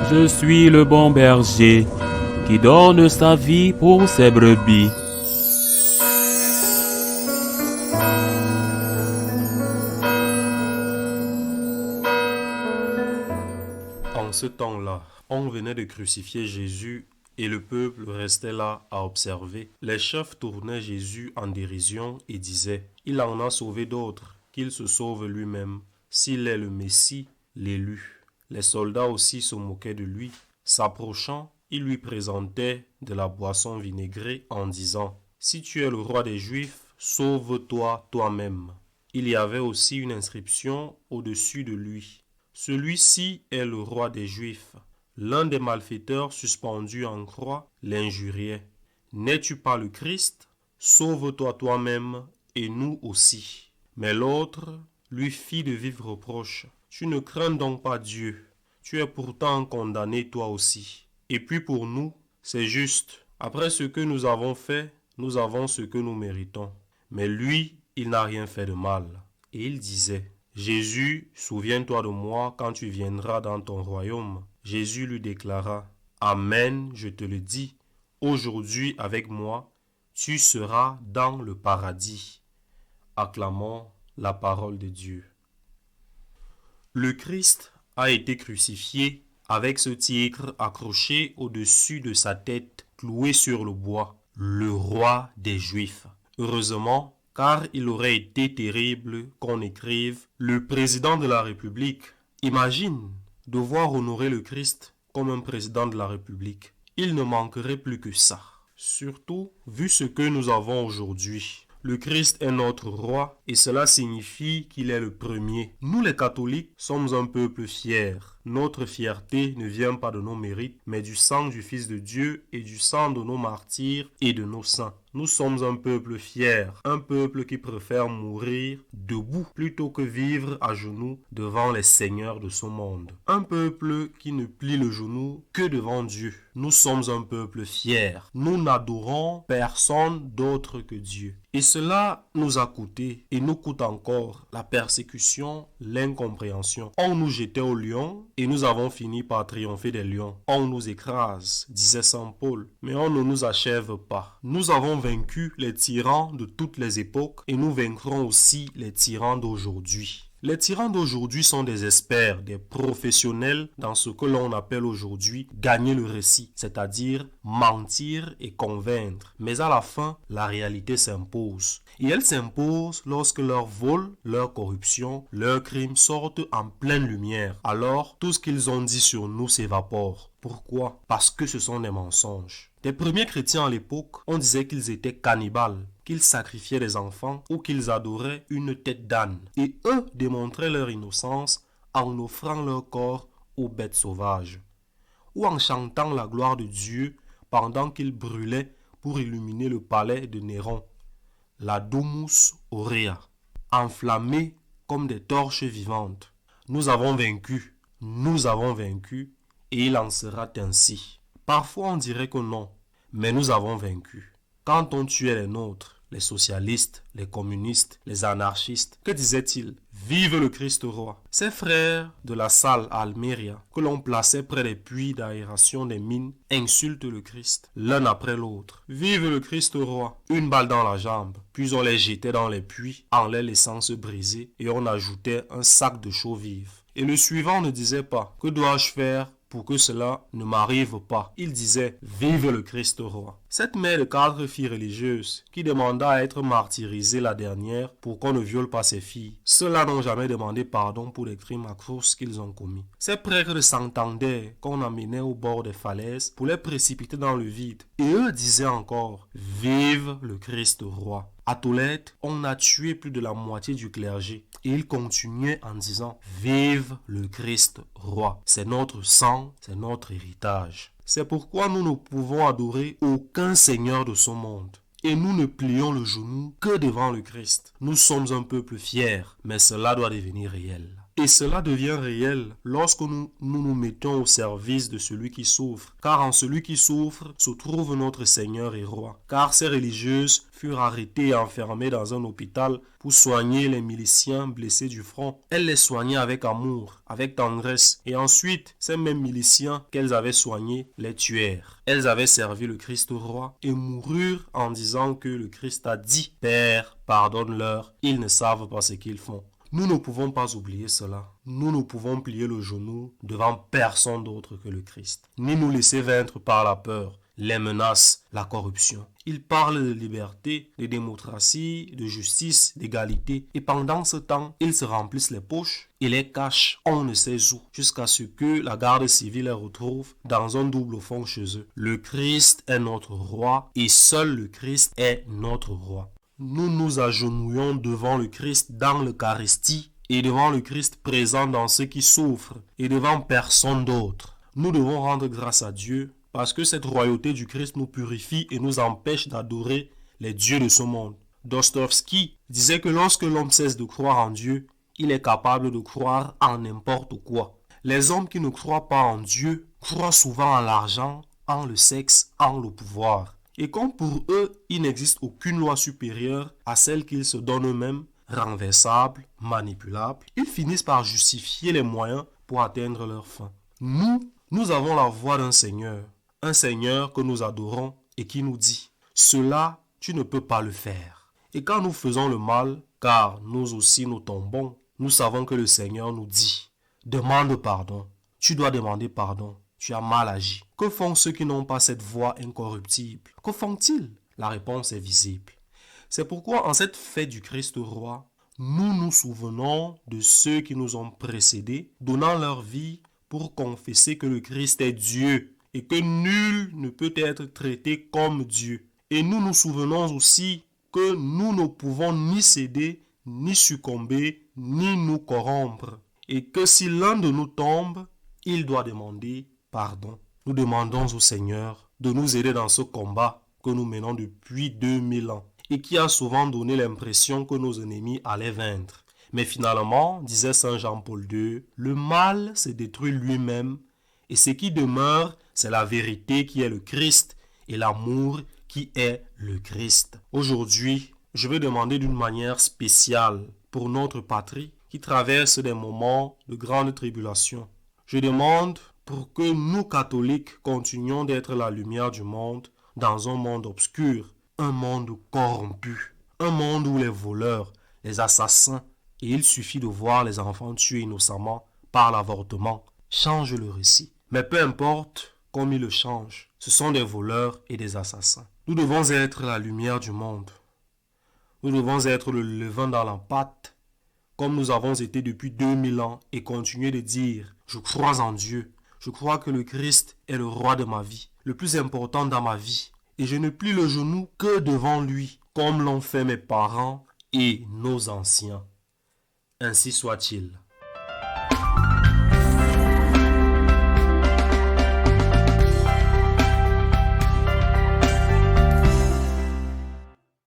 Je suis le bon berger qui donne sa vie pour ses brebis. En ce temps-là, on venait de crucifier Jésus et le peuple restait là à observer. Les chefs tournaient Jésus en dérision et disaient: Il en a sauvé d'autres, qu'il se sauve lui-même, s'il est le Messie, l'élu. Les soldats aussi se moquaient de lui. S'approchant, ils lui présentaient de la boisson vinaigrée en disant: Si tu es le roi des Juifs, sauve-toi toi-même. Il y avait aussi une inscription au-dessus de lui: Celui-ci est le roi des Juifs. L'un des malfaiteurs suspendus en croix l'injuriait: N'es-tu pas le Christ? Sauve-toi toi-même et nous aussi. Mais l'autre lui fit de vifs reproches: Tu ne crains donc pas Dieu? Tu es pourtant condamné toi aussi. Et puis pour nous, c'est juste. Après ce que nous avons fait, nous avons ce que nous méritons. Mais lui, il n'a rien fait de mal. Et il disait: Jésus, souviens-toi de moi quand tu viendras dans ton royaume. Jésus lui déclara: Amen, je te le dis, aujourd'hui avec moi, tu seras dans le paradis. Acclamons la parole de Dieu. Le Christ a été crucifié avec ce tigre accroché au-dessus de sa tête, cloué sur le bois, le roi des Juifs. Heureusement, car il aurait été terrible qu'on écrive le président de la République. Imagine devoir honorer le Christ comme un président de la République. Il ne manquerait plus que ça. Surtout vu ce que nous avons aujourd'hui. Le Christ est notre roi et cela signifie qu'il est le premier. Nous les catholiques sommes un peuple fier. Notre fierté ne vient pas de nos mérites, mais du sang du Fils de Dieu et du sang de nos martyrs et de nos saints. Nous sommes un peuple fier, un peuple qui préfère mourir debout plutôt que vivre à genoux devant les seigneurs de ce monde. Un peuple qui ne plie le genou que devant Dieu. Nous sommes un peuple fier. Nous n'adorons personne d'autre que Dieu. Et cela nous a coûté et nous coûte encore la persécution, l'incompréhension. On nous jetait au lion et nous avons fini par triompher des lions. On nous écrase, disait saint Paul, mais on ne nous achève pas. Nous avons vaincu les tyrans de toutes les époques et nous vaincrons aussi les tyrans d'aujourd'hui. Les tyrans d'aujourd'hui sont des experts, des professionnels dans ce que l'on appelle aujourd'hui gagner le récit, c'est-à-dire mentir et convaincre. Mais à la fin, la réalité s'impose. Et elle s'impose lorsque leur vol, leur corruption, leurs crimes sortent en pleine lumière. Alors, tout ce qu'ils ont dit sur nous s'évapore. Pourquoi? Parce que ce sont des mensonges. Les premiers chrétiens à l'époque, on disait qu'ils étaient cannibales, qu'ils sacrifiaient des enfants ou qu'ils adoraient une tête d'âne. Et eux démontraient leur innocence en offrant leur corps aux bêtes sauvages. Ou en chantant la gloire de Dieu pendant qu'ils brûlaient pour illuminer le palais de Néron, la Domus Aurea, enflammés comme des torches vivantes. Nous avons vaincu, et il en sera ainsi. Parfois on dirait que non, mais nous avons vaincu. Quand on tuait les nôtres, les socialistes, les communistes, les anarchistes, que disaient-ils? Vive le Christ roi! Ces frères de la salle à Almeria, que l'on plaçait près des puits d'aération des mines, insultent le Christ, l'un après l'autre. Vive le Christ roi! Une balle dans la jambe, puis on les jetait dans les puits en les laissant se briser et on ajoutait un sac de chaux vive. Et le suivant ne disait pas: que dois-je faire pour que cela ne m'arrive pas? Il disait: vive le Christ roi. Cette mère de 4 filles religieuses qui demanda à être martyrisée la dernière pour qu'on ne viole pas ses filles, ceux-là n'ont jamais demandé pardon pour les crimes atroces qu'ils ont commis. Ces prêtres s'entendaient qu'on emmenait au bord des falaises pour les précipiter dans le vide. Et eux disaient encore: vive le Christ roi. À Tolède, on a tué plus de la moitié du clergé. Et il continuait en disant: vive le Christ roi. C'est notre sang, c'est notre héritage. C'est pourquoi nous ne pouvons adorer aucun seigneur de ce monde. Et nous ne plions le genou que devant le Christ. Nous sommes un peuple fier, mais cela doit devenir réel. Et cela devient réel lorsque nous mettons au service de celui qui souffre. Car en celui qui souffre se trouve notre Seigneur et Roi. Car ces religieuses furent arrêtées et enfermées dans un hôpital pour soigner les miliciens blessés du front. Elles les soignaient avec amour, avec tendresse. Et ensuite, ces mêmes miliciens qu'elles avaient soignés les tuèrent. Elles avaient servi le Christ Roi et moururent en disant que le Christ a dit « Père, pardonne-leur, ils ne savent pas ce qu'ils font ». Nous ne pouvons pas oublier cela. Nous ne pouvons plier le genou devant personne d'autre que le Christ, ni nous laisser vaincre par la peur, les menaces, la corruption. Il parle de liberté, de démocratie, de justice, d'égalité. Et pendant ce temps, ils se remplissent les poches et les cachent on ne sait où, jusqu'à ce que la garde civile les retrouve dans un double fond chez eux. Le Christ est notre roi et seul le Christ est notre roi. Nous nous agenouillons devant le Christ dans l'Eucharistie et devant le Christ présent dans ceux qui souffrent et devant personne d'autre. Nous devons rendre grâce à Dieu parce que cette royauté du Christ nous purifie et nous empêche d'adorer les dieux de ce monde. Dostoïevski disait que lorsque l'homme cesse de croire en Dieu, il est capable de croire en n'importe quoi. Les hommes qui ne croient pas en Dieu croient souvent en l'argent, en le sexe, en le pouvoir. Et comme pour eux, il n'existe aucune loi supérieure à celle qu'ils se donnent eux-mêmes, renversables, manipulables, ils finissent par justifier les moyens pour atteindre leur fin. Nous avons la voix d'un Seigneur que nous adorons et qui nous dit « Cela, tu ne peux pas le faire ». Et quand nous faisons le mal, car nous aussi nous tombons, nous savons que le Seigneur nous dit « Demande pardon, tu dois demander pardon. Tu as mal agi. » Que font ceux qui n'ont pas cette voix incorruptible? Que font-ils? La réponse est visible. C'est pourquoi en cette fête du Christ roi, nous nous souvenons de ceux qui nous ont précédés, donnant leur vie pour confesser que le Christ est Dieu et que nul ne peut être traité comme Dieu. Et nous nous souvenons aussi que nous ne pouvons ni céder, ni succomber, ni nous corrompre. Et que si l'un de nous tombe, il doit demander pardon. Nous demandons au Seigneur de nous aider dans ce combat que nous menons depuis 2000 ans et qui a souvent donné l'impression que nos ennemis allaient vaincre. Mais finalement, disait Saint Jean-Paul II, le mal se détruit lui-même et ce qui demeure, c'est la vérité qui est le Christ et l'amour qui est le Christ. Aujourd'hui, je vais demander d'une manière spéciale pour notre patrie qui traverse des moments de grande tribulation. Je demande pour que nous, catholiques, continuions d'être la lumière du monde dans un monde obscur, un monde corrompu, un monde où les voleurs, les assassins, et il suffit de voir les enfants tués innocemment par l'avortement, changent le récit. Mais peu importe comme ils le changent, ce sont des voleurs et des assassins. Nous devons être la lumière du monde. Nous devons être le levain dans la pâte, comme nous avons été depuis 2000 ans, et continuer de dire « Je crois en Dieu. Je crois que le Christ est le roi de ma vie, le plus important dans ma vie. Et je ne plie le genou que devant lui, comme l'ont fait mes parents et nos anciens. Ainsi soit-il. »